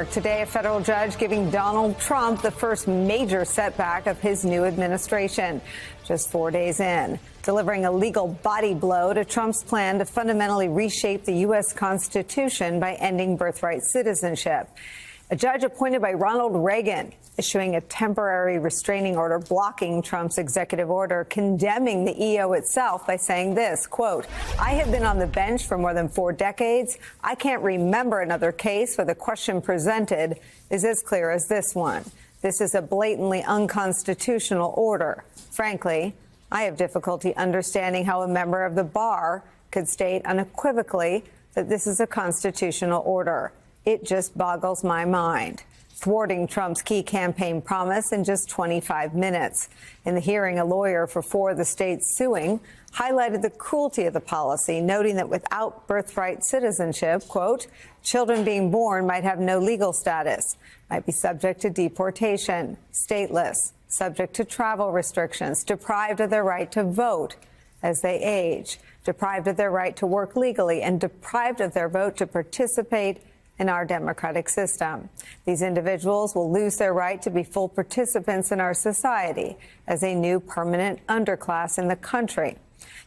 Today, a federal judge giving Donald Trump the first major setback of his new administration, just 4 days in, delivering a legal body blow to Trump's plan to fundamentally reshape the U.S. Constitution by ending birthright citizenship. A judge appointed by Ronald Reagan issuing a temporary restraining order blocking Trump's executive order, condemning the EO itself by saying this, quote, "I have been on the bench for more than 4 decades. I can't remember another case where the question presented is as clear as this one. This is a blatantly unconstitutional order. Frankly, I have difficulty understanding how a member of the bar could state unequivocally that this is a constitutional order. It just boggles my mind," thwarting Trump's key campaign promise in just 25 minutes. In the hearing, a lawyer for 4 of the states suing highlighted the cruelty of the policy, noting that without birthright citizenship, quote, "children being born might have no legal status, might be subject to deportation, stateless, subject to travel restrictions, deprived of their right to vote as they age, deprived of their right to work legally, and deprived of their vote to participate in our democratic system. These individuals will lose their right to be full participants in our society as a new permanent underclass in the country."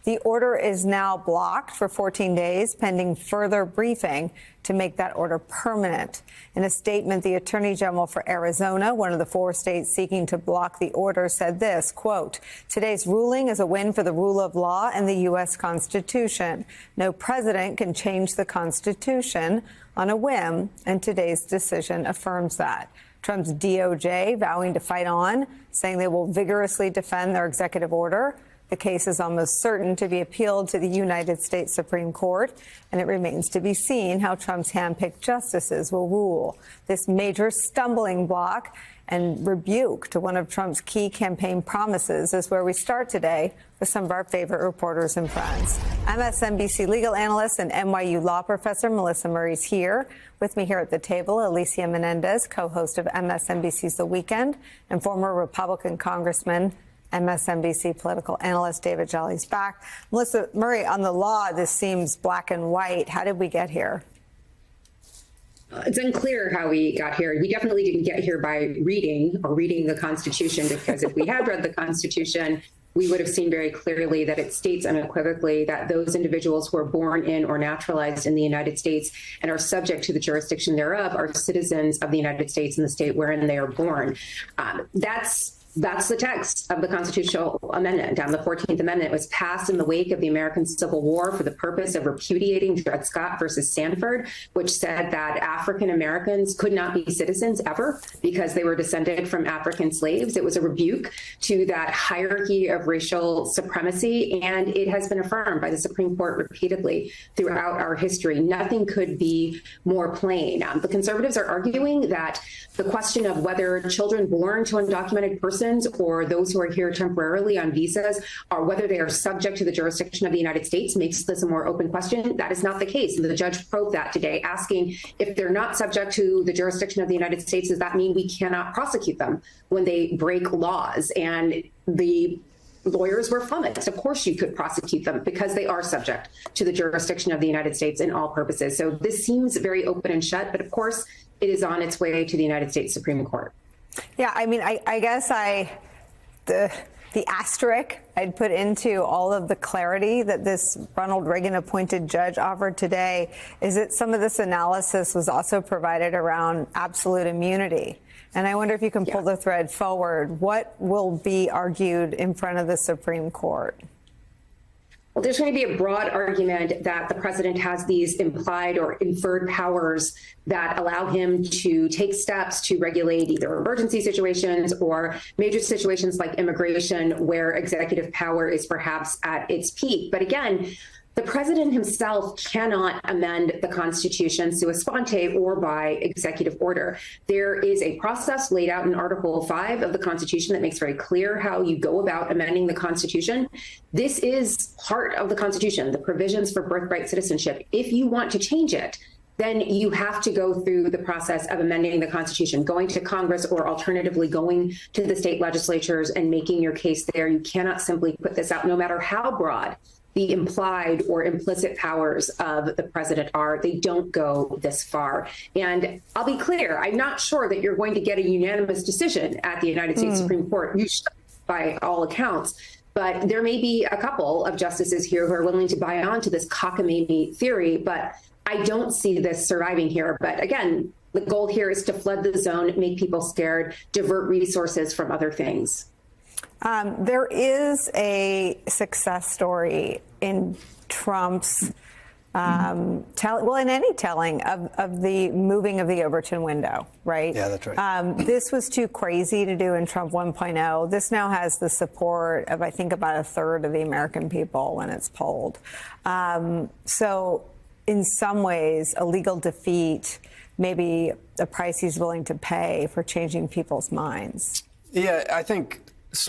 The order is now blocked for 14 days, pending further briefing to make that order permanent. In a statement, the Attorney General for Arizona, one of the 4 states seeking to block the order, said this, quote, "Today's ruling is a win for the rule of law and the U.S. Constitution. No president can change the Constitution on a whim, and today's decision affirms that." Trump's DOJ vowing to fight on, saying they will vigorously defend their executive order. The case is almost certain to be appealed to the United States Supreme Court, and it remains to be seen how Trump's handpicked justices will rule. This major stumbling block and rebuke to one of Trump's key campaign promises is where we start today with some of our favorite reporters and friends. MSNBC legal analyst and NYU law professor Melissa Murray is here. With me here at the table, Alicia Menendez, co-host of MSNBC's The Weekend, and former Republican Congressman, MSNBC political analyst David Jolly's back. Melissa Murray, on the law, this seems black and white. How did we get here? It's unclear how we got here. We definitely didn't get here by reading the Constitution, because if we had read the Constitution, we would have seen very clearly that it states unequivocally that those individuals who are born in or naturalized in the United States and are subject to the jurisdiction thereof are citizens of the United States and the state wherein they are born. That's the text of the constitutional amendment. The 14th Amendment was passed in the wake of the American Civil War for the purpose of repudiating Dred Scott versus Sanford, which said that African Americans could not be citizens ever because they were descended from African slaves. It was a rebuke to that hierarchy of racial supremacy, and it has been affirmed by the Supreme Court repeatedly throughout our history. Nothing could be more plain. The conservatives are arguing that the question of whether children born to undocumented persons or those who are here temporarily on visas, or whether they are subject to the jurisdiction of the United States, makes this a more open question. That is not the case. And the judge probed that today, asking if they're not subject to the jurisdiction of the United States, does that mean we cannot prosecute them when they break laws? And the lawyers were flummoxed. Of course you could prosecute them because they are subject to the jurisdiction of the United States in all purposes. So this seems very open and shut, but of course it is on its way to the United States Supreme Court. Yeah, I mean, I guess the asterisk I'd put into all of the clarity that this Ronald Reagan appointed judge offered today is that some of this analysis was also provided around absolute immunity. And I wonder if you can pull the thread forward. What will be argued in front of the Supreme Court? Well, there's going to be a broad argument that the president has these implied or inferred powers that allow him to take steps to regulate either emergency situations or major situations like immigration, where executive power is perhaps at its peak. But again, the president himself cannot amend the Constitution sua sponte or by executive order. There is a process laid out in Article 5 of the Constitution that makes very clear how you go about amending the Constitution. This is part of the Constitution, the provisions for birthright citizenship. If you want to change it, then you have to go through the process of amending the Constitution, going to Congress, or alternatively going to the state legislatures and making your case there. You cannot simply put this out, no matter how broad the implied or implicit powers of the president are. They don't go this far. And I'll be clear, I'm not sure that you're going to get a unanimous decision at the United States Supreme Court, you should, by all accounts. But there may be a couple of justices here who are willing to buy on to this cockamamie theory, but I don't see this surviving here. But again, the goal here is to flood the zone, make people scared, divert resources from other things. There is a success story in Trump's, in any telling of the moving of the Overton window, right? Yeah, that's right. This was too crazy to do in Trump 1.0. This now has the support of, I think, about a third of the American people when it's polled. So in some ways, a legal defeat may be a price he's willing to pay for changing people's minds. Yeah, I think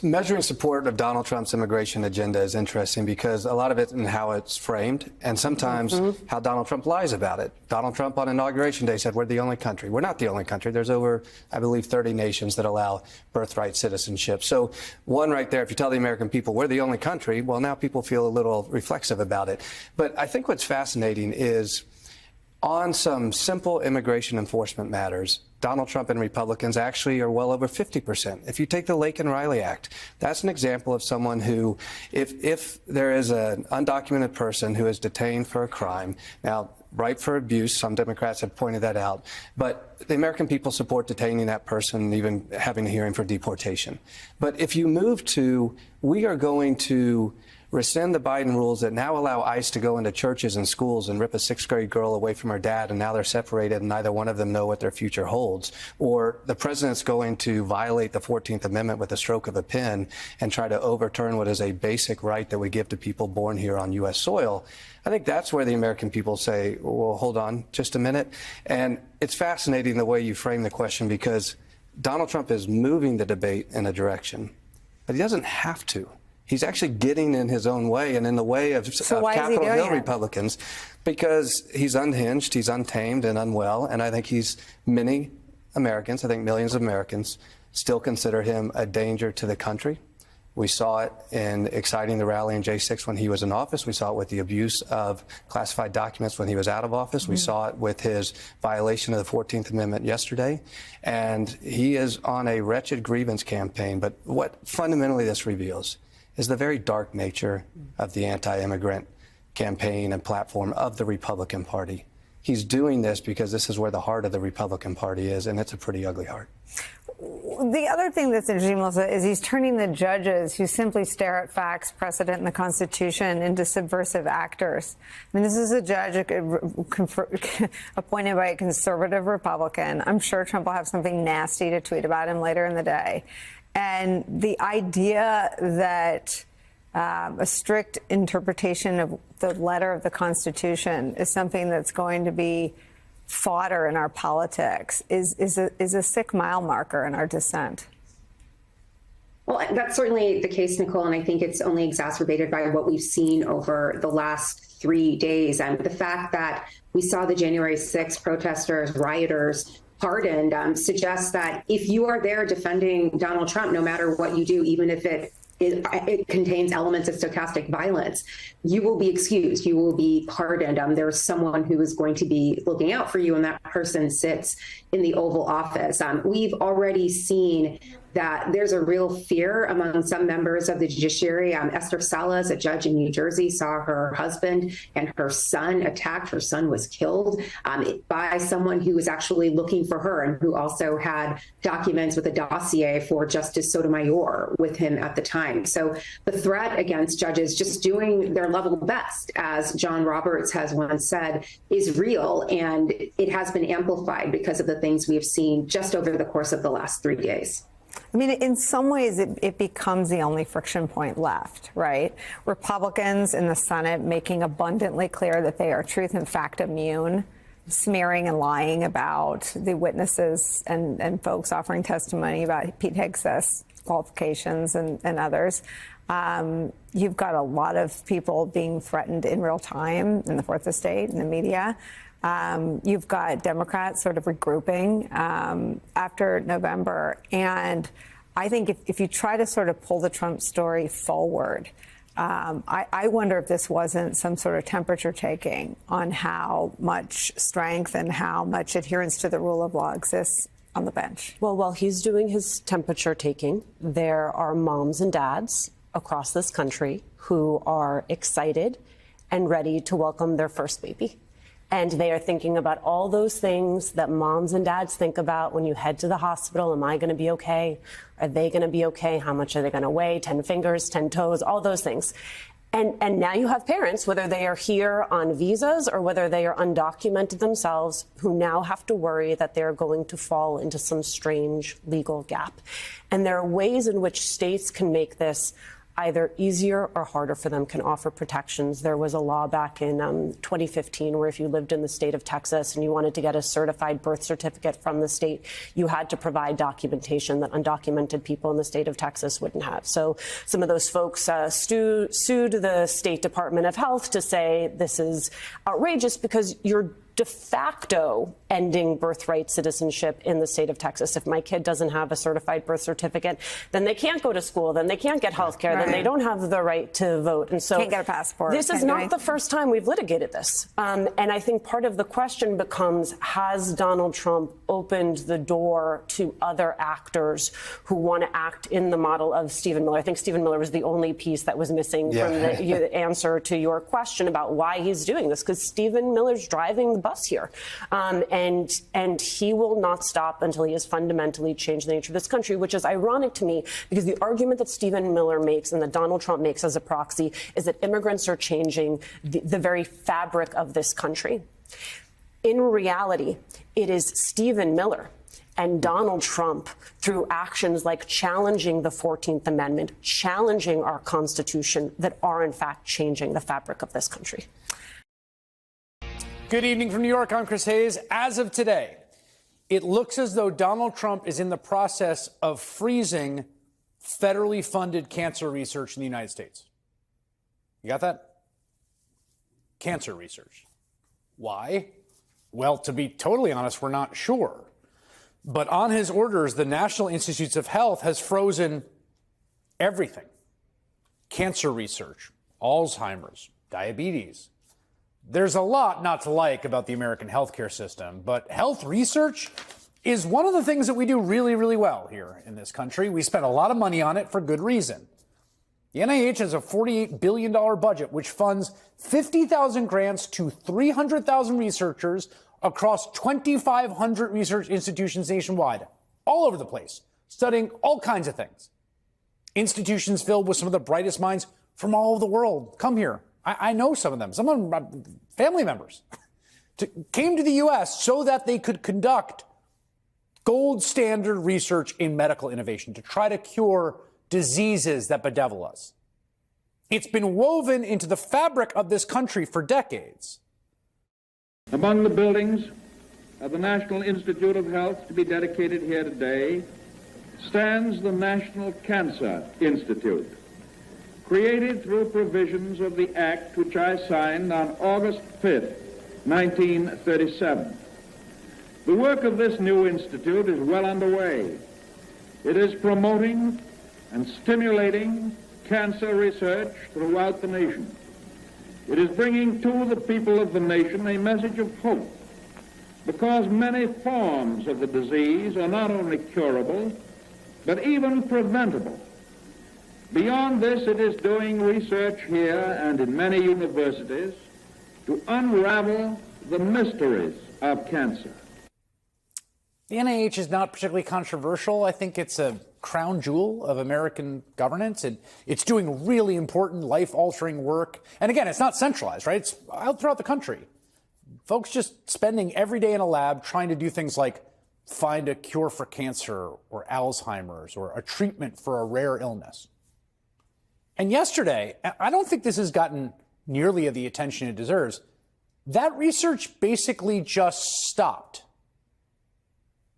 measuring support of Donald Trump's immigration agenda is interesting because a lot of it in how it's framed and sometimes how Donald Trump lies about it. Donald Trump on Inauguration Day said we're the only country. We're not the only country. There's over, I believe, 30 nations that allow birthright citizenship. So one right there, if you tell the American people we're the only country, well, now people feel a little reflexive about it. But I think what's fascinating is on some simple immigration enforcement matters, Donald Trump and Republicans actually are well over 50%. If you take the Laken Riley Act, that's an example of someone who, if there is an undocumented person who is detained for a crime, now, ripe for abuse, some Democrats have pointed that out, but the American people support detaining that person and even having a hearing for deportation. But if you move to, we are going to rescind the Biden rules that now allow ICE to go into churches and schools and rip a sixth-grade girl away from her dad, and now they're separated and neither one of them know what their future holds. Or the president's going to violate the 14th Amendment with a stroke of a pen and try to overturn what is a basic right that we give to people born here on U.S. soil. I think that's where the American people say, well, hold on just a minute. And it's fascinating the way you frame the question because Donald Trump is moving the debate in a direction, but he doesn't have to. He's actually getting in his own way and in the way of Capitol Hill Republicans because he's unhinged, he's untamed and unwell. And I think many Americans, I think millions of Americans, still consider him a danger to the country. We saw it in exciting the rally in J6 when he was in office. We saw it with the abuse of classified documents when he was out of office. We saw it with his violation of the 14th Amendment yesterday. And he is on a wretched grievance campaign. But what fundamentally this reveals is the very dark nature of the anti-immigrant campaign and platform of the Republican Party. He's doing this because this is where the heart of the Republican Party is, and it's a pretty ugly heart. The other thing that's interesting, Melissa, is he's turning the judges who simply stare at facts, precedent, and the Constitution into subversive actors. I mean, this is a judge appointed by a conservative Republican. I'm sure Trump will have something nasty to tweet about him later in the day. And the idea that a strict interpretation of the letter of the Constitution is something that's going to be fodder in our politics is a sick mile marker in our dissent. Well, that's certainly the case, Nicole, and I think it's only exacerbated by what we've seen over the last 3 days. And the fact that we saw the January 6th protesters, rioters, pardoned suggests that if you are there defending Donald Trump, no matter what you do, even if it contains elements of stochastic violence, you will be excused. You will be pardoned. There's someone who is going to be looking out for you, and that person sits in the Oval Office. We've already seen that there's a real fear among some members of the judiciary. Esther Salas, a judge in New Jersey, saw her husband and her son attacked. Her son was killed by someone who was actually looking for her and who also had documents with a dossier for Justice Sotomayor with him at the time. So the threat against judges just doing their level best, as John Roberts has once said, is real, and it has been amplified because of the things we have seen just over the course of the last 3 days. I mean, in some ways, it becomes the only friction point left, right? Republicans in the Senate making abundantly clear that they are truth and fact immune, smearing and lying about the witnesses and folks offering testimony about Pete Hegseth's qualifications and others. You've got a lot of people being threatened in real time in the Fourth Estate, in the media. You've got Democrats sort of regrouping after November. And I think if you try to sort of pull the Trump story forward, I wonder if this wasn't some sort of temperature taking on how much strength and how much adherence to the rule of law exists on the bench. Well, while he's doing his temperature taking, there are moms and dads across this country who are excited and ready to welcome their first baby. And they are thinking about all those things that moms and dads think about when you head to the hospital. Am I going to be okay? Are they going to be okay? How much are they going to weigh? 10 fingers, 10 toes, all those things. And now you have parents, whether they are here on visas or whether they are undocumented themselves, who now have to worry that they're going to fall into some strange legal gap. And there are ways in which states can make this either easier or harder for them, can offer protections. There was a law back in 2015 where if you lived in the state of Texas and you wanted to get a certified birth certificate from the state, you had to provide documentation that undocumented people in the state of Texas wouldn't have. So some of those folks sued the State Department of Health to say this is outrageous because you're de facto ending birthright citizenship in the state of Texas. If my kid doesn't have a certified birth certificate, then they can't go to school, then they can't get health care, then they don't have the right to vote. And so can't get a passport. This is not the first time we've litigated this. And I think part of the question becomes, has Donald Trump opened the door to other actors who want to act in the model of Stephen Miller? I think Stephen Miller was the only piece that was missing from the answer to your question about why he's doing this, because Stephen Miller's driving the bus here. And he will not stop until he has fundamentally changed the nature of this country, which is ironic to me, because the argument that Stephen Miller makes and that Donald Trump makes as a proxy is that immigrants are changing the very fabric of this country. In reality, it is Stephen Miller and Donald Trump, through actions like challenging the 14th Amendment, challenging our Constitution, that are in fact changing the fabric of this country. Good evening from New York. I'm Chris Hayes. As of today, it looks as though Donald Trump is in the process of freezing federally funded cancer research in the United States. You got that? Cancer research. Why? Well, to be totally honest, we're not sure. But on his orders, the National Institutes of Health has frozen everything. Cancer research, Alzheimer's, diabetes. There's a lot not to like about the American healthcare system, but health research is one of the things that we do really, really well here in this country. We spend a lot of money on it for good reason. The NIH has a $48 billion budget, which funds 50,000 grants to 300,000 researchers across 2,500 research institutions nationwide, all over the place, studying all kinds of things. Institutions filled with some of the brightest minds from all over the world come here. I know some of them, some of them family members, came to the U.S. so that they could conduct gold standard research in medical innovation to try to cure diseases that bedevil us. It's been woven into the fabric of this country for decades. Among the buildings of the National Institute of Health to be dedicated here today stands the National Cancer Institute, created through provisions of the act which I signed on August 5th, 1937. The work of this new institute is well underway. It is promoting and stimulating cancer research throughout the nation. It is bringing to the people of the nation a message of hope, because many forms of the disease are not only curable, but even preventable. Beyond this, it is doing research here and in many universities to unravel the mysteries of cancer. The NIH is not particularly controversial. I think it's a crown jewel of American governance, and it's doing really important, life-altering work. And again, it's not centralized, right? It's out throughout the country. Folks just spending every day in a lab trying to do things like find a cure for cancer or Alzheimer's or a treatment for a rare illness. And yesterday, I don't think this has gotten nearly the attention it deserves. That research basically just stopped.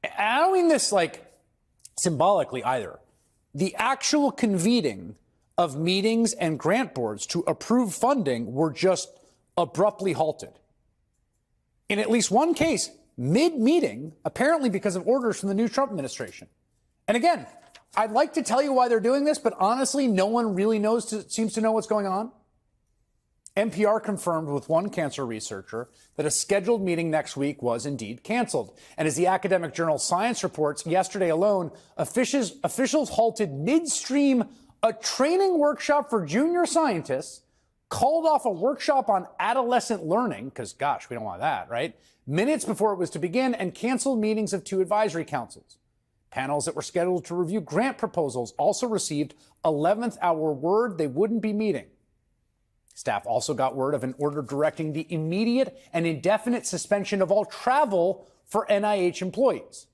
I don't mean this like symbolically either. The actual convening of meetings and grant boards to approve funding were just abruptly halted. In at least one case, mid-meeting, apparently because of orders from the new Trump administration. And again, I'd like to tell you why they're doing this, but honestly, no one really seems to know what's going on. NPR confirmed with one cancer researcher that a scheduled meeting next week was indeed canceled. And as the academic journal Science reports, yesterday alone, officials halted midstream a training workshop for junior scientists, called off a workshop on adolescent learning, because gosh, we don't want that, right? Minutes before it was to begin, and canceled meetings of 2 advisory councils. Panels that were scheduled to review grant proposals also received 11th hour word they wouldn't be meeting. Staff also got word of an order directing the immediate and indefinite suspension of all travel for NIH employees.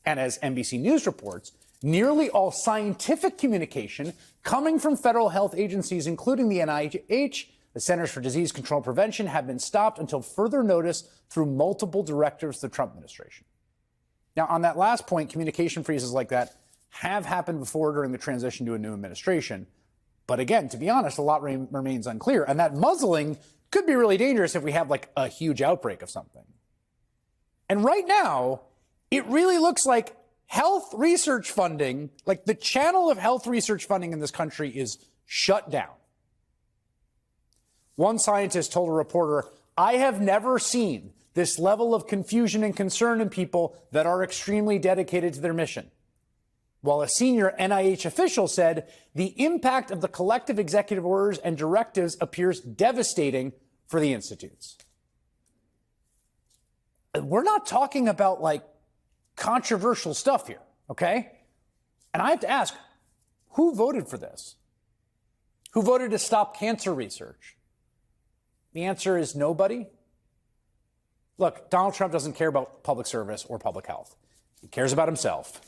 And as NBC News reports, nearly all scientific communication coming from federal health agencies, including the NIH, the Centers for Disease Control and Prevention, have been stopped until further notice through multiple directives of the Trump administration. Now, on that last point, communication freezes like that have happened before during the transition to a new administration. But again, to be honest, a lot remains unclear. And that muzzling could be really dangerous if we have like a huge outbreak of something. And right now, it really looks like health research funding, like the channel of health research funding in this country, is shut down. One scientist told a reporter, "I have never seen this level of confusion and concern in people that are extremely dedicated to their mission." While a senior NIH official said the impact of the collective executive orders and directives appears devastating for the institutes. We're not talking about like controversial stuff here, okay? And I have to ask, who voted for this? Who voted to stop cancer research? The answer is nobody. Look, Donald Trump doesn't care about public service or public health. He cares about himself.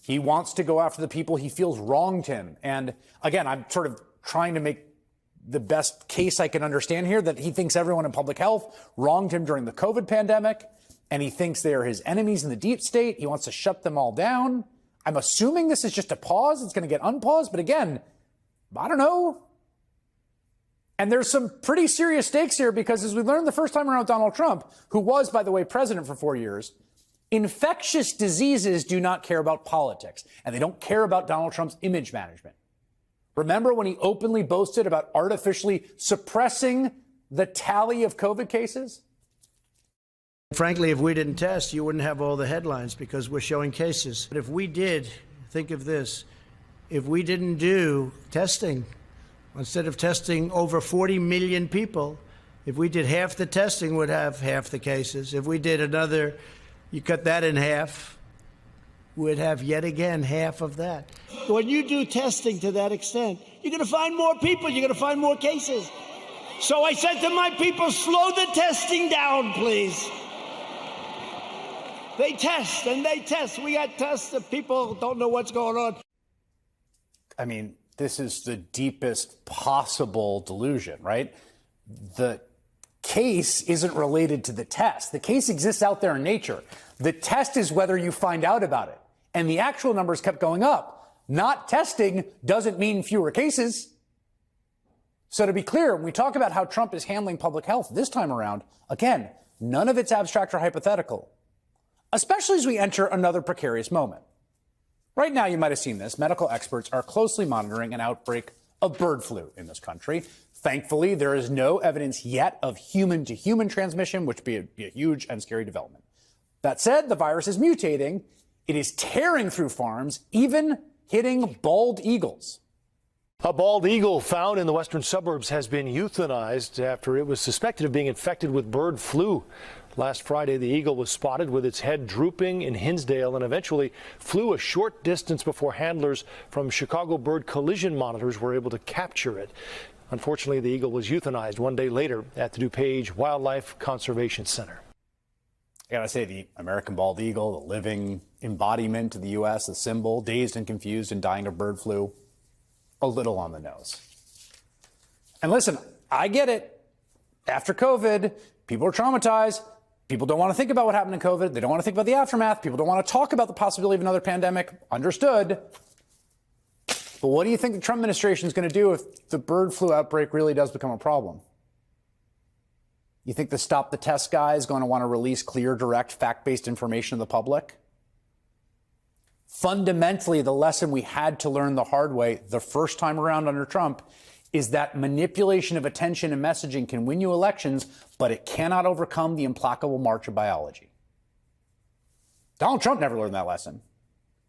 He wants to go after the people he feels wronged him. And again, I'm sort of trying to make the best case I can understand here, that he thinks everyone in public health wronged him during the COVID pandemic, and he thinks they are his enemies in the deep state. He wants to shut them all down. I'm assuming this is just a pause. It's going to get unpaused. But again, I don't know. And there's some pretty serious stakes here, because as we learned the first time around with Donald Trump, who was, by the way, president for 4 years, infectious diseases do not care about politics, and they don't care about Donald Trump's image management. Remember when he openly boasted about artificially suppressing the tally of COVID cases? Frankly, if we didn't test, you wouldn't have all the headlines, because we're showing cases. But if we did, think of this, if we didn't do testing, instead of testing over 40 million people, if we did half the testing, we'd have half the cases. If we did another, you cut that in half, we'd have yet again half of that. When you do testing to that extent, you're going to find more people, you're going to find more cases. So I said to my people, slow the testing down, please. They test and they test. We got tests that people don't know what's going on. I mean, this is the deepest possible delusion, right? The case isn't related to the test. The case exists out there in nature. The test is whether you find out about it. And the actual numbers kept going up. Not testing doesn't mean fewer cases. So to be clear, when we talk about how Trump is handling public health this time around, again, none of it's abstract or hypothetical, especially as we enter another precarious moment. Right now, you might have seen this. Medical experts are closely monitoring an outbreak of bird flu in this country. Thankfully, there is no evidence yet of human-to-human transmission, which would be a huge and scary development. That said, the virus is mutating. It is tearing through farms, even hitting bald eagles. A bald eagle found in the western suburbs has been euthanized after it was suspected of being infected with bird flu. Last Friday, the eagle was spotted with its head drooping in Hinsdale and eventually flew a short distance before handlers from Chicago Bird Collision Monitors were able to capture it. Unfortunately, the eagle was euthanized 1 day later at the DuPage Wildlife Conservation Center. I gotta say, the American bald eagle, the living embodiment of the U.S., the symbol, dazed and confused and dying of bird flu, a little on the nose. And listen, I get it. After COVID, people are traumatized. People don't want to think about what happened in COVID. They don't want to think about the aftermath. People don't want to talk about the possibility of another pandemic. Understood. But what do you think the Trump administration is going to do if the bird flu outbreak really does become a problem? You think the Stop the Test guy is going to want to release clear, direct, fact-based information to the public? Fundamentally, the lesson we had to learn the hard way the first time around under Trump is that manipulation of attention and messaging can win you elections, but it cannot overcome the implacable march of biology. Donald Trump never learned that lesson.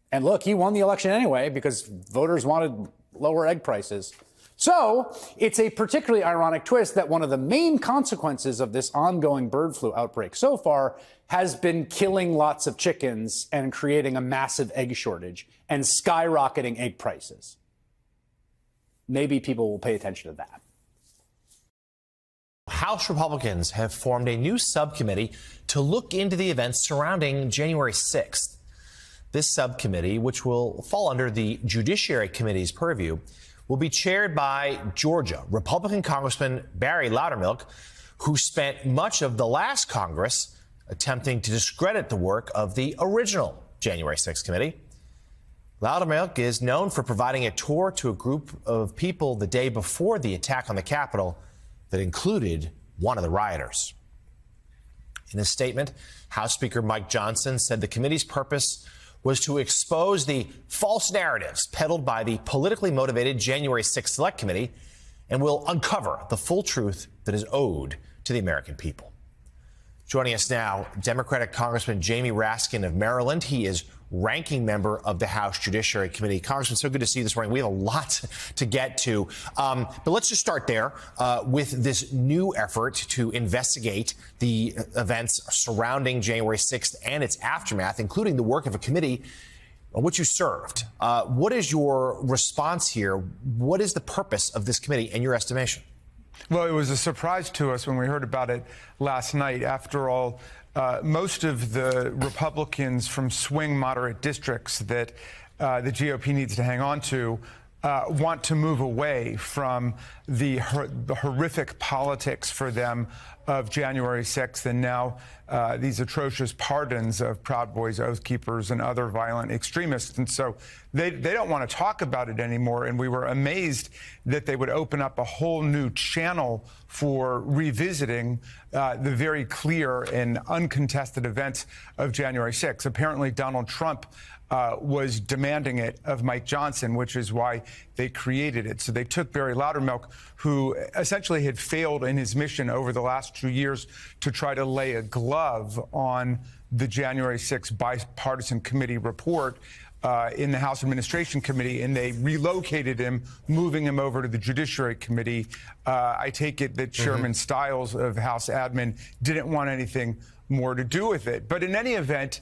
And look, he won the election anyway because voters wanted lower egg prices. So it's a particularly ironic twist that one of the main consequences of this ongoing bird flu outbreak so far has been killing lots of chickens and creating a massive egg shortage and skyrocketing egg prices. Maybe people will pay attention to that. House Republicans have formed a new subcommittee to look into the events surrounding January 6th. This subcommittee, which will fall under the Judiciary Committee's purview, will be chaired by Georgia Republican Congressman Barry Loudermilk, who spent much of the last Congress attempting to discredit the work of the original January 6th committee. Loudermilk is known for providing a tour to a group of people the day before the attack on the Capitol that included one of the rioters. In a statement, House Speaker Mike Johnson said the committee's purpose was to expose the false narratives peddled by the politically motivated January 6th Select Committee and will uncover the full truth that is owed to the American people. Joining us now, Democratic Congressman Jamie Raskin of Maryland. He is ranking member of the House Judiciary Committee. Congressman, so good to see you this morning. We have a lot to get to. But let's just start there with this new effort to investigate the events surrounding January 6th and its aftermath, including the work of a committee on which you served. What is your response here? What is the purpose of this committee in your estimation? Well, it was a surprise to us when we heard about it last night. After all, most of the Republicans from swing moderate districts that the GOP needs to hang on to want to move away from the horrific politics for them of January 6th and now these atrocious pardons of Proud Boys, Oath Keepers, and other violent extremists. And so they don't want to talk about it anymore. And we were amazed that they would open up a whole new channel for revisiting the very clear and uncontested events of January 6th. Apparently, Donald Trump was demanding it of Mike Johnson, which is why they created it. So they took Barry Loudermilk, who essentially had failed in his mission over the last 2 years to try to lay a glove on the January 6th bipartisan committee report in the House Administration Committee, and they relocated him, moving him over to the Judiciary Committee. I take it that Chairman Stiles of House Admin didn't want anything more to do with it. But in any event,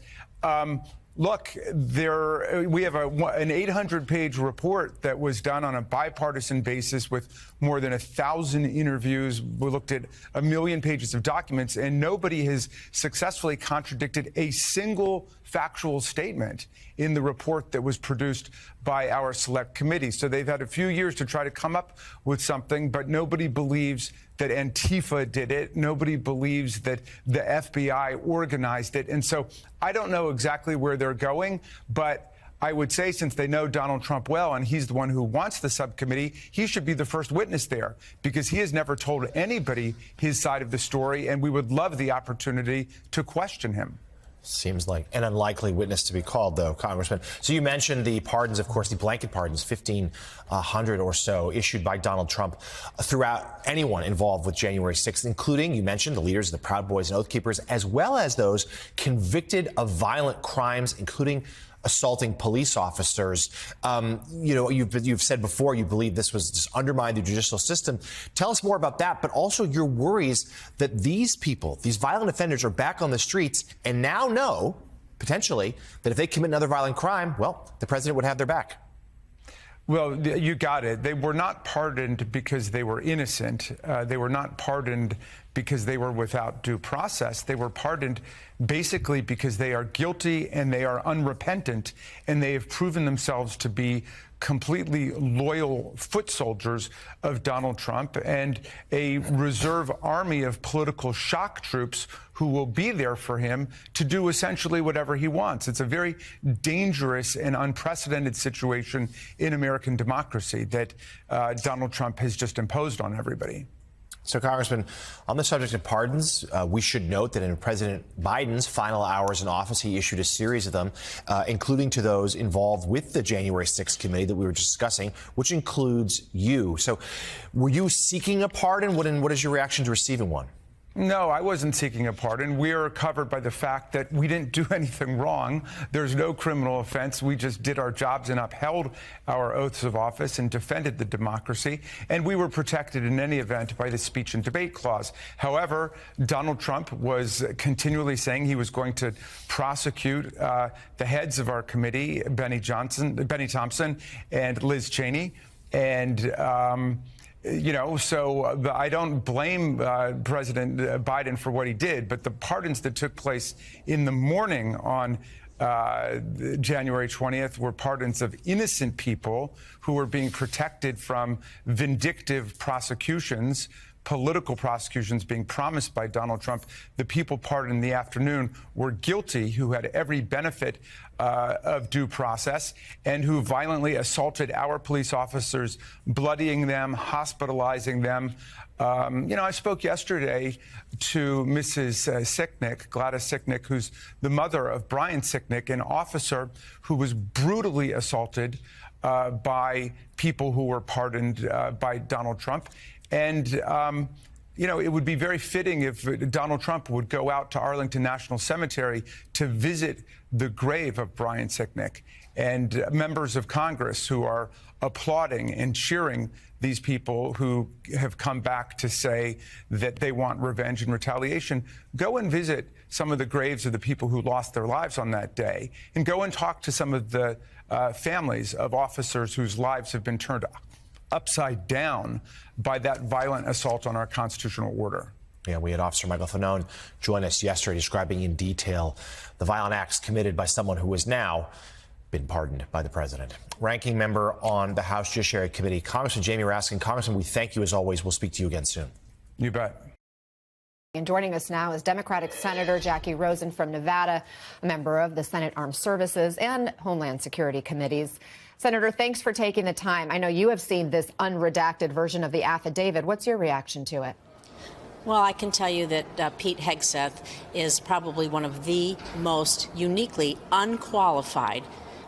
look, we have an 800-page report that was done on a bipartisan basis with more than 1,000 interviews. We looked at 1 million pages of documents, and nobody has successfully contradicted a single factual statement in the report that was produced by our select committee. So they've had a few years to try to come up with something, but nobody believes that Antifa did it. Nobody believes that the FBI organized it. And so I don't know exactly where they're going, but I would say, since they know Donald Trump well and he's the one who wants the subcommittee, he should be the first witness there, because he has never told anybody his side of the story, and we would love the opportunity to question him. Seems like an unlikely witness to be called, though, Congressman. So you mentioned the pardons, of course, the blanket pardons, 1,500 or so issued by Donald Trump throughout anyone involved with January 6th, including, you mentioned, the leaders of the Proud Boys and Oath Keepers, as well as those convicted of violent crimes, including assaulting police officers. You've said before you believe this was just undermined the judicial system. Tell us more about that, but also your worries that these people, these violent offenders, are back on the streets and now know, potentially, that if they commit another violent crime, well, the president would have their back. Well, you got it. They were not pardoned because they were innocent. They were not pardoned because they were without due process. They were pardoned basically because they are guilty and they are unrepentant, and they have proven themselves to be completely loyal foot soldiers of Donald Trump and a reserve army of political shock troops who will be there for him to do essentially whatever he wants. It's a very dangerous and unprecedented situation in American democracy that Donald Trump has just imposed on everybody. So, Congressman, on the subject of pardons, we should note that in President Biden's final hours in office, he issued a series of them, including to those involved with the January 6th committee that we were discussing, which includes you. So were you seeking a pardon? What is your reaction to receiving one? No, I wasn't seeking a pardon. We are covered by the fact that we didn't do anything wrong. There's no criminal offense. We just did our jobs and upheld our oaths of office and defended the democracy. And we were protected in any event by the speech and debate clause. However, Donald Trump was continually saying he was going to prosecute the heads of our committee, Benny Thompson and Liz Cheney. And so I don't blame President Biden for what he did, but the pardons that took place in the morning on January 20th were pardons of innocent people who were being protected from vindictive prosecutions, political prosecutions being promised by Donald Trump. The people pardoned in the afternoon were guilty, who had every benefit of due process, and who violently assaulted our police officers, bloodying them, hospitalizing them. I spoke yesterday to Mrs. Sicknick, Gladys Sicknick, who's the mother of Brian Sicknick, an officer who was brutally assaulted by people who were pardoned by Donald Trump. And, it would be very fitting if Donald Trump would go out to Arlington National Cemetery to visit the grave of Brian Sicknick, and members of Congress who are applauding and cheering these people who have come back to say that they want revenge and retaliation. Go and visit some of the graves of the people who lost their lives on that day, and go and talk to some of the families of officers whose lives have been turned upside down by that violent assault on our constitutional order. Yeah, we had Officer Michael Fanone join us yesterday describing in detail the violent acts committed by someone who has now been pardoned by the president. Ranking member on the House Judiciary Committee, Congressman Jamie Raskin. Congressman, we thank you as always. We'll speak to you again soon. You bet. And joining us now is Democratic Senator Jackie Rosen from Nevada, a member of the Senate Armed Services and Homeland Security Committees. Senator, thanks for taking the time. I know you have seen this unredacted version of the affidavit. What's your reaction to it? Well, I can tell you that Pete Hegseth is probably one of the most uniquely unqualified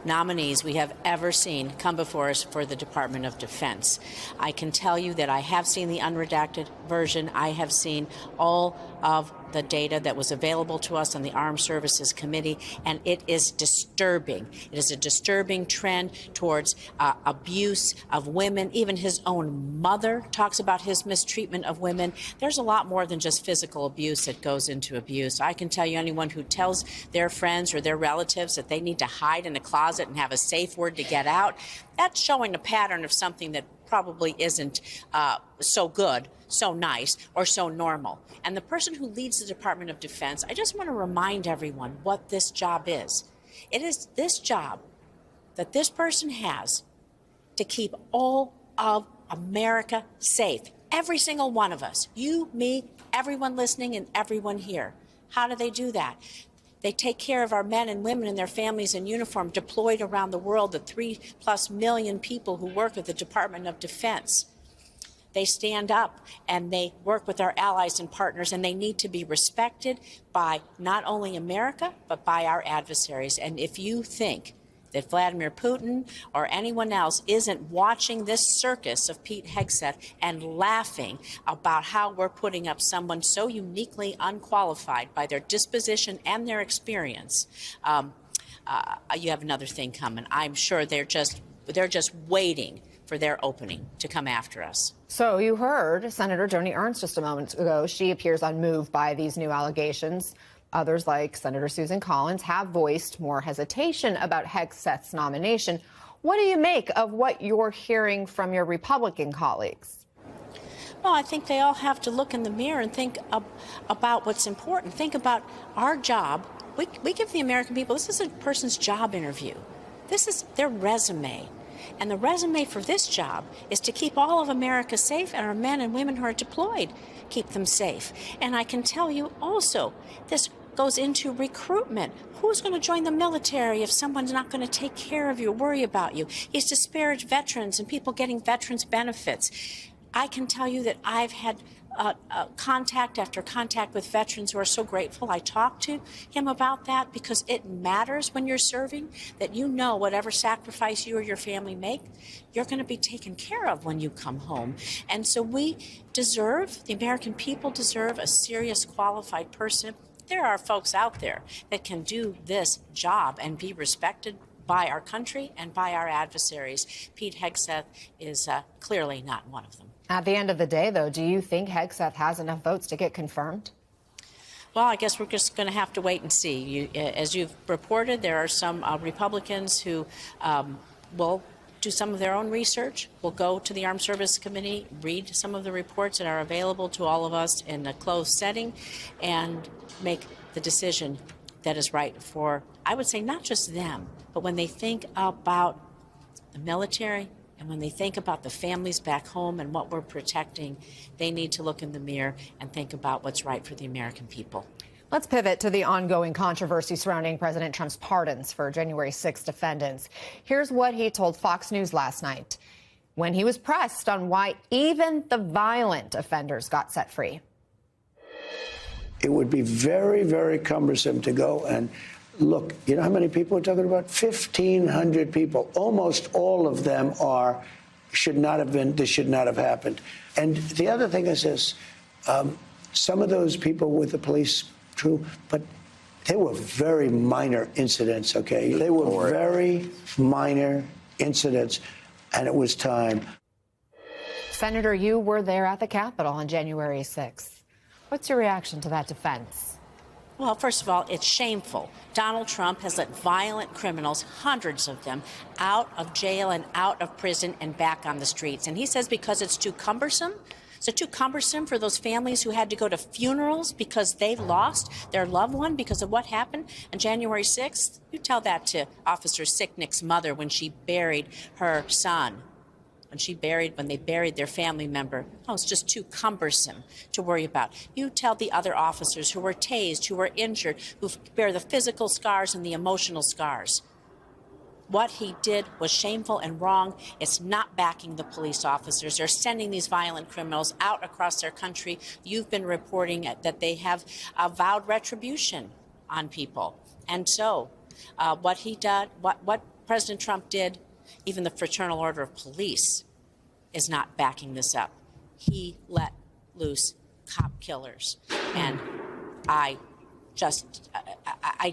nominees we have ever seen come before us for the Department of Defense. I can tell you that I have seen the unredacted version. I have seen all of the data that was available to us on the Armed Services Committee, and it is disturbing. It is a disturbing trend towards abuse of women. Even his own mother talks about his mistreatment of women. There's a lot more than just physical abuse that goes into abuse. I can tell you, anyone who tells their friends or their relatives that they need to hide in a closet and have a safe word to get out, that's showing a pattern of something that probably isn't so good, so nice, or so normal. And the person who leads the Department of Defense, I just want to remind everyone what this job is. It is this job that this person has to keep all of America safe. Every single one of us, you, me, everyone listening, and everyone here. How do they do that? They take care of our men and women and their families in uniform deployed around the world, the 3+ million people who work with the Department of Defense. They stand up and they work with our allies and partners, and they need to be respected by not only America, but by our adversaries. And if you think that Vladimir Putin or anyone else isn't watching this circus of Pete Hegseth and laughing about how we're putting up someone so uniquely unqualified by their disposition and their experience, you have another thing coming. I'm sure they're just waiting for their opening to come after us. So you heard Senator Joni Ernst just a moment ago. She appears unmoved by these new allegations. Others, like Senator Susan Collins, have voiced more hesitation about Hegseth's nomination. What do you make of what you're hearing from your Republican colleagues? Well, I think they all have to look in the mirror and think about what's important. Think about our job. We give the American people, this is a person's job interview. This is their resume. And the resume for this job is to keep all of America safe, and our men and women who are deployed, keep them safe. And I can tell you also, this goes into recruitment. Who's going to join the military if someone's not going to take care of you, worry about you? He's disparaged veterans and people getting veterans benefits. I can tell you that I've had contact after contact with veterans who are so grateful. I talked to him about that because it matters when you're serving that you know whatever sacrifice you or your family make, you're going to be taken care of when you come home. And so we deserve, the American people deserve a serious, qualified person. There are folks out there that can do this job and be respected by our country and by our adversaries. Pete Hegseth is clearly not one of them. At the end of the day, though, do you think Hegseth has enough votes to get confirmed? Well, I guess we're just going to have to wait and see. As you've reported, there are some Republicans who will do some of their own research, will go to the Armed Services Committee, read some of the reports that are available to all of us in a closed setting, and make the decision that is right for, I would say, not just them, but when they think about the military and when they think about the families back home and what we're protecting, they need to look in the mirror and think about what's right for the American people. Let's pivot to the ongoing controversy surrounding President Trump's pardons for January 6 defendants. Here's what he told Fox News last night when he was pressed on why even the violent offenders got set free. It would be very, very cumbersome to go and look. You know how many people we're talking about? 1,500 people. Almost all of them this should not have happened. And the other thing is this, some of those people with the police, true, but they were very minor incidents, okay? They were very minor incidents, and it was time. Senator, you were there at the Capitol on January 6th. What's your reaction to that defense? Well, first of all, it's shameful. Donald Trump has let violent criminals, hundreds of them, out of jail and out of prison and back on the streets. And he says because it's too cumbersome. Is it too cumbersome for those families who had to go to funerals because they lost their loved one because of what happened on January 6th? You tell that to Officer Sicknick's mother when she buried her son. When they buried their family member. Oh, it's just too cumbersome to worry about. You tell the other officers who were tased, who were injured, who bear the physical scars and the emotional scars. What he did was shameful and wrong. It's not backing the police officers. They're sending these violent criminals out across their country. You've been reporting that they have vowed retribution on people. And so what he did, what President Trump did, even the Fraternal Order of Police is not backing this up. He let loose cop killers. And I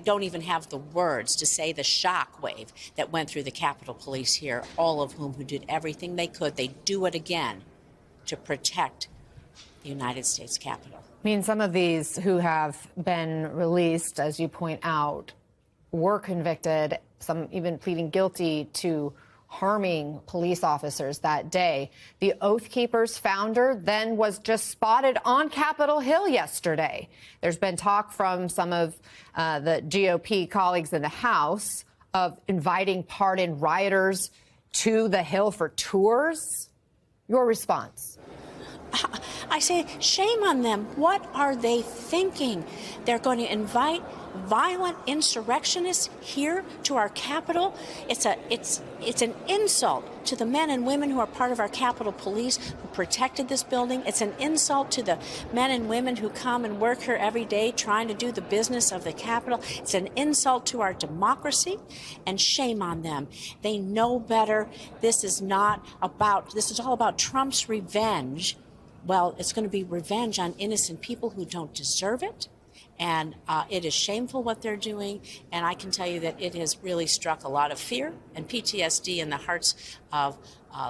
don't even have the words to say the shockwave that went through the Capitol Police here, all of whom who did everything they could. They do it again to protect the United States Capitol. I mean, some of these who have been released, as you point out, were convicted, some even pleading guilty to harming police officers that day. The Oath Keepers founder then was just spotted on Capitol Hill yesterday. There's been talk from some of the GOP colleagues in the House of inviting pardoned rioters to the Hill for tours. Your response? I say, shame on them. What are they thinking? They're going to invite violent insurrectionists here to our Capitol. It's an insult to the men and women who are part of our Capitol Police who protected this building. It's an insult to the men and women who come and work here every day trying to do the business of the Capitol. It's an insult to our democracy, and shame on them. They know better. This is all about Trump's revenge. Well, it's going to be revenge on innocent people who don't deserve it. And it is shameful what they're doing. And I can tell you that it has really struck a lot of fear and PTSD in the hearts of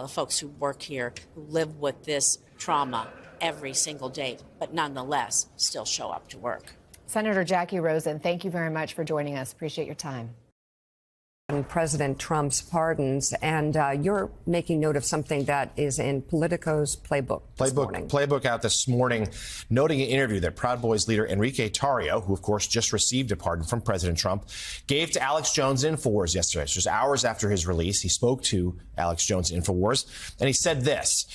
the folks who work here, who live with this trauma every single day, but nonetheless still show up to work. Senator Jackie Rosen, thank you very much for joining us. Appreciate your time. President Trump's pardons, and you're making note of something that is in Politico's playbook out this morning, noting an interview that Proud Boys leader Enrique Tarrio, who of course just received a pardon from President Trump, gave to Alex Jones in InfoWars yesterday. Just hours after his release, he spoke to Alex Jones in InfoWars, and he said this: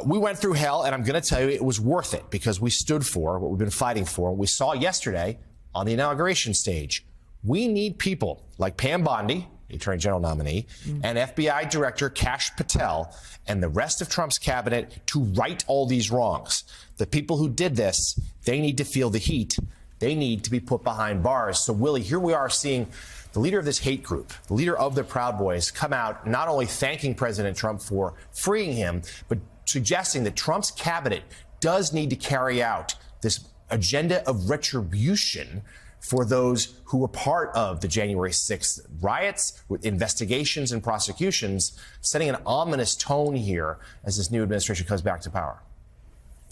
"We went through hell, and I'm going to tell you it was worth it because we stood for what we've been fighting for. We saw yesterday on the inauguration stage. We need people like Pam Bondi Attorney General nominee, and FBI Director Kash Patel and the rest of Trump's cabinet to right all these wrongs. The people who did this, they need to feel the heat. They need to be put behind bars. So, Willie, here we are seeing the leader of this hate group, the leader of the Proud Boys, come out not only thanking President Trump for freeing him, but suggesting that Trump's cabinet does need to carry out this agenda of retribution for those who were part of the January 6th riots, with investigations and prosecutions, setting an ominous tone here as this new administration comes back to power.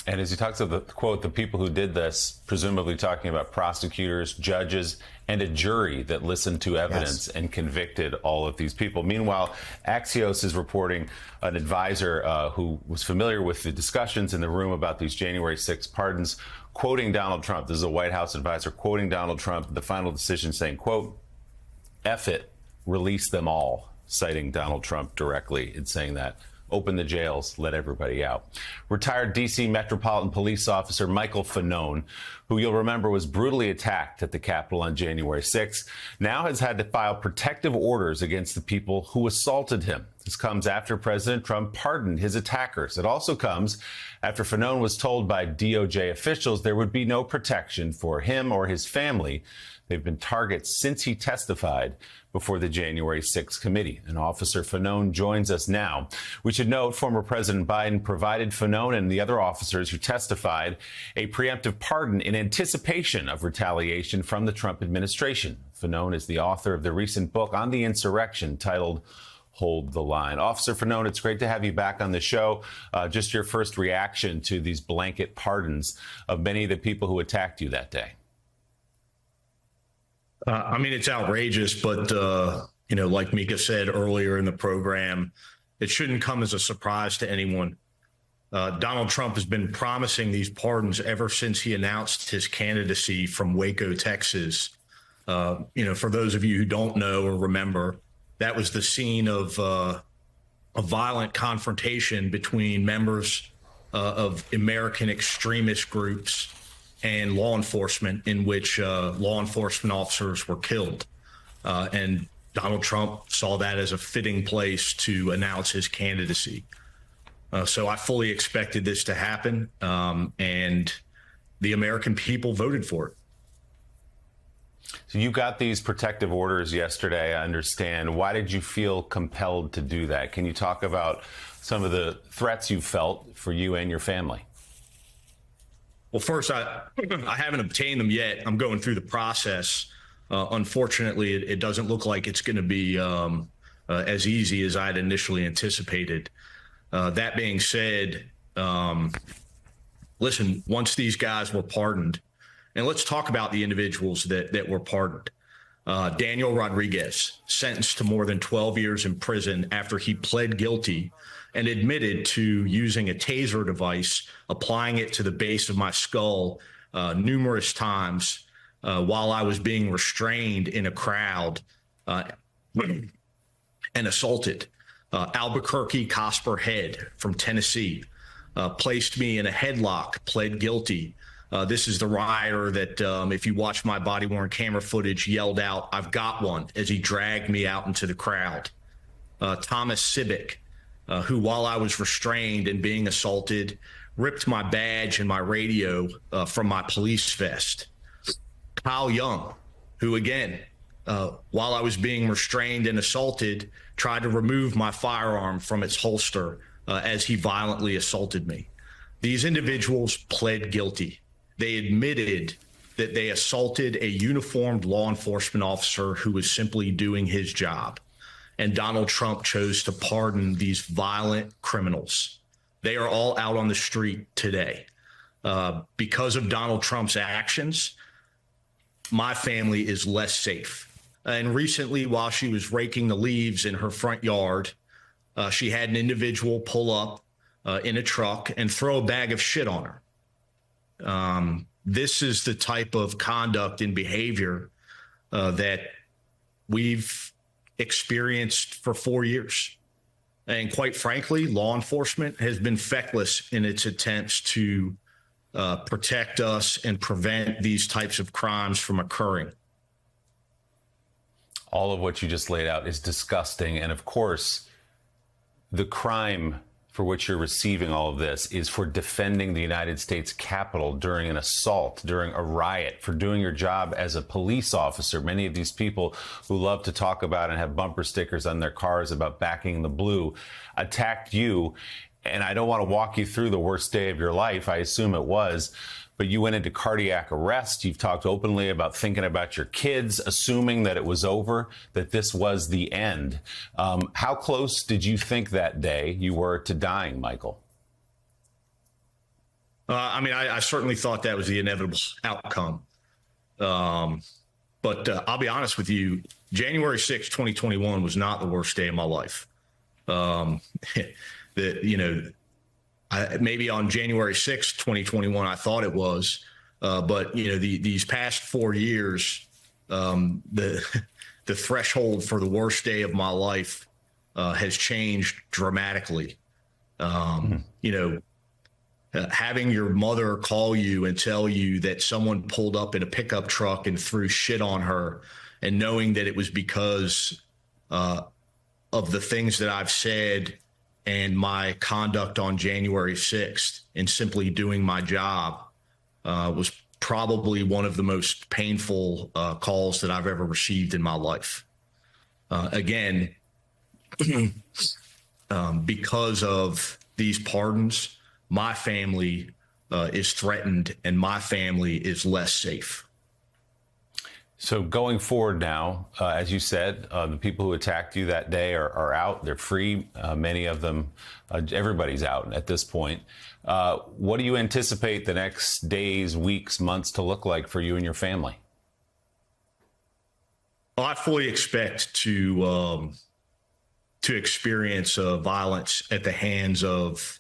And as he talks about the quote, the people who did this, presumably talking about prosecutors, judges, and a jury that listened to evidence and convicted all of these people. Meanwhile, Axios is reporting an advisor who was familiar with the discussions in the room about these January 6th pardons, quoting Donald Trump. This is a White House advisor quoting Donald Trump, the final decision saying, quote, "F it, release them all," citing Donald Trump directly in saying that. Open the jails, let everybody out. Retired D.C. Metropolitan Police Officer Michael Fanone, who you'll remember was brutally attacked at the Capitol on January 6th, now has had to file protective orders against the people who assaulted him. This comes after President Trump pardoned his attackers. It also comes after Fanone was told by DOJ officials there would be no protection for him or his family. They've been targets since he testified before the January 6th committee. And Officer Fanone joins us now. We should note former President Biden provided Fanone and the other officers who testified a preemptive pardon in anticipation of retaliation from the Trump administration. Fanone is the author of the recent book on the insurrection titled Hold the Line. Officer Fanone, it's great to have you back on the show. Just your first reaction to these blanket pardons of many of the people who attacked you that day. I mean, it's outrageous, but, like Mika said earlier in the program, it shouldn't come as a surprise to anyone. Donald Trump has been promising these pardons ever since he announced his candidacy from Waco, Texas. For those of you who don't know or remember, that was the scene of a violent confrontation between members of American extremist groups and law enforcement, in which law enforcement officers were killed. And Donald Trump saw that as a fitting place to announce his candidacy. So I fully expected this to happen, and the American people voted for it. So you got these protective orders yesterday, I understand. Why did you feel compelled to do that? Can you talk about some of the threats you felt for you and your family? Well, first, I haven't obtained them yet. I'm going through the process. Unfortunately, it doesn't look like it's going to be as easy as I'd initially anticipated. That being said, listen, once these guys were pardoned, and let's talk about the individuals that were pardoned. Daniel Rodriguez, sentenced to more than 12 years in prison after he pled guilty and admitted to using a taser device, applying it to the base of my skull numerous times while I was being restrained in a crowd and assaulted. Albuquerque Cosper Head from Tennessee placed me in a headlock, pled guilty. This is the rioter that, if you watch my body-worn camera footage, yelled out, "I've got one," as he dragged me out into the crowd. Thomas Sibick, who, while I was restrained and being assaulted, ripped my badge and my radio from my police vest. Kyle Young, who, again, while I was being restrained and assaulted, tried to remove my firearm from its holster as he violently assaulted me. These individuals pled guilty. They admitted that they assaulted a uniformed law enforcement officer who was simply doing his job. And Donald Trump chose to pardon these violent criminals. They are all out on the street today. Because of Donald Trump's actions, my family is less safe. And recently, while she was raking the leaves in her front yard, she had an individual pull up in a truck and throw a bag of shit on her. This is the type of conduct and behavior that we've experienced for 4 years. And quite frankly, law enforcement has been feckless in its attempts to protect us and prevent these types of crimes from occurring. All of what you just laid out is disgusting. And of course, the crime for which you're receiving all of this is for defending the United States Capitol during an assault, during a riot, for doing your job as a police officer. Many of these people who love to talk about and have bumper stickers on their cars about backing the blue attacked you. And I don't want to walk you through the worst day of your life. I assume it was. But you went into cardiac arrest. You've talked openly about thinking about your kids, assuming that it was over, that this was the end. How close did you think that day you were to dying, Michael? I certainly thought that was the inevitable outcome. But I'll be honest with you, January 6, 2021 was not the worst day of my life. Maybe on January 6, 2021, I thought it was. But, these past 4 years, the threshold for the worst day of my life has changed dramatically. Having your mother call you and tell you that someone pulled up in a pickup truck and threw shit on her, and knowing that it was because of the things that I've said and my conduct on January 6th and simply doing my job was probably one of the most painful calls that I've ever received in my life. Again, because of these pardons, my family is threatened and my family is less safe. So going forward now, as you said, the people who attacked you that day are out. They're free. Many of them, everybody's out at this point. What do you anticipate the next days, weeks, months to look like for you and your family? Well, I fully expect to experience violence at the hands of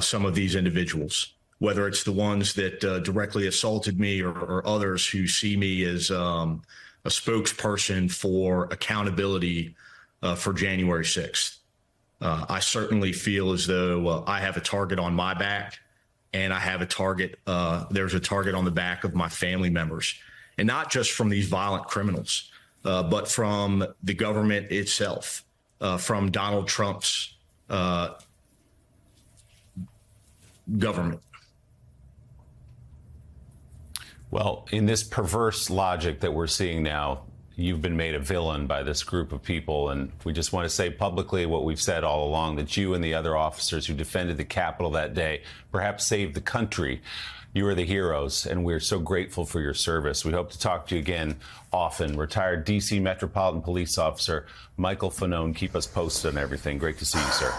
some of these individuals, whether it's the ones that directly assaulted me or others who see me as a spokesperson for accountability for January 6th. I certainly feel as though I have a target on my back, and I have a target. There's a target on the back of my family members, and not just from these violent criminals, but from the government itself, from Donald Trump's government. Well, in this perverse logic that we're seeing now, you've been made a villain by this group of people. And we just want to say publicly what we've said all along, that you and the other officers who defended the Capitol that day perhaps saved the country. You are the heroes, and we're so grateful for your service. We hope to talk to you again often. Retired D.C. Metropolitan Police Officer Michael Fanone, keep us posted on everything. Great to see you, sir.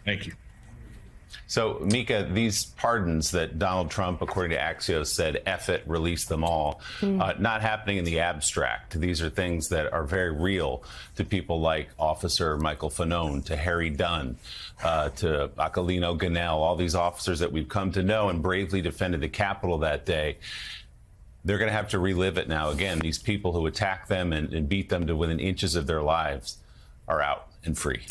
Thank you. So, Mika, these pardons that Donald Trump, according to Axios, said, F it, release them all, not happening in the abstract. These are things that are very real to people like Officer Michael Fanone, to Harry Dunn, to Aquilino Ganell, all these officers that we've come to know and bravely defended the Capitol that day. They're going to have to relive it now again. These people who attacked them and beat them to within inches of their lives are out and free.